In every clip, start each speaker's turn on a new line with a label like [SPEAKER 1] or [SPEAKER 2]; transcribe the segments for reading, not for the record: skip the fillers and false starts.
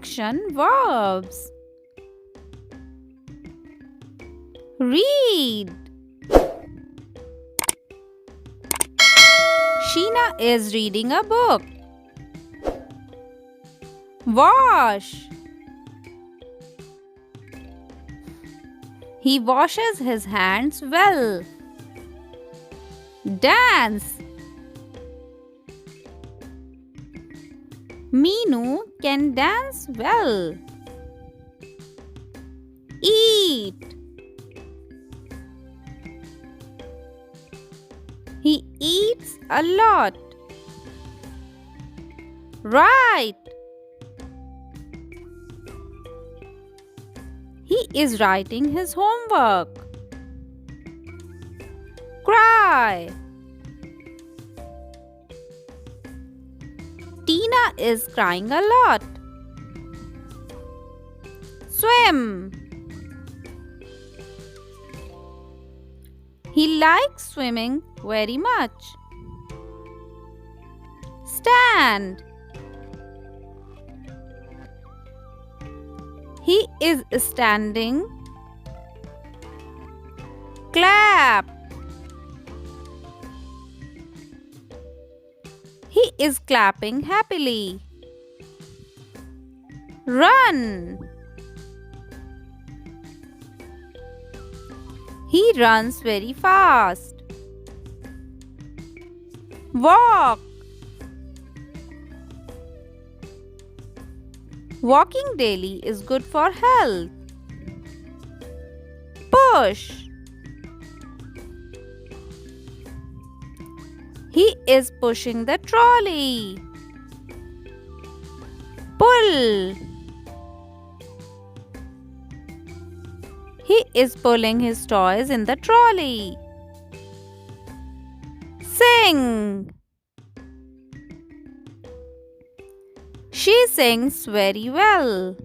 [SPEAKER 1] Action verbs. Read. Sheena is reading a book. Wash. He washes his hands well. Dance. Meenu can dance well. Eat. He eats a lot. Write. He is writing his homework. Cry. Tina is crying a lot. Swim. He likes swimming very much. Stand. He is standing. Clap. He is clapping happily. Run. He runs very fast. Walk. Walking daily is good for health. Push. He is pushing the trolley. Pull. He is pulling his toys in the trolley. Sing. She sings very well.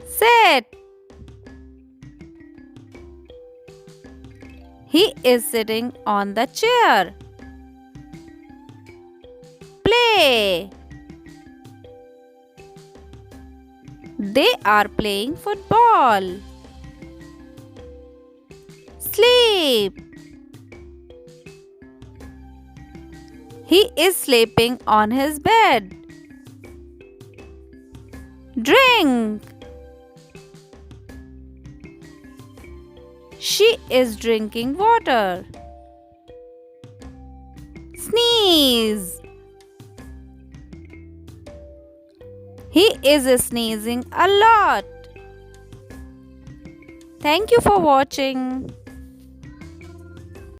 [SPEAKER 1] Sit. He is sitting on the chair. Play. They are playing football. Sleep. He is sleeping on his bed. Drink. She is drinking water. Sneeze. He is sneezing a lot. Thank you for watching.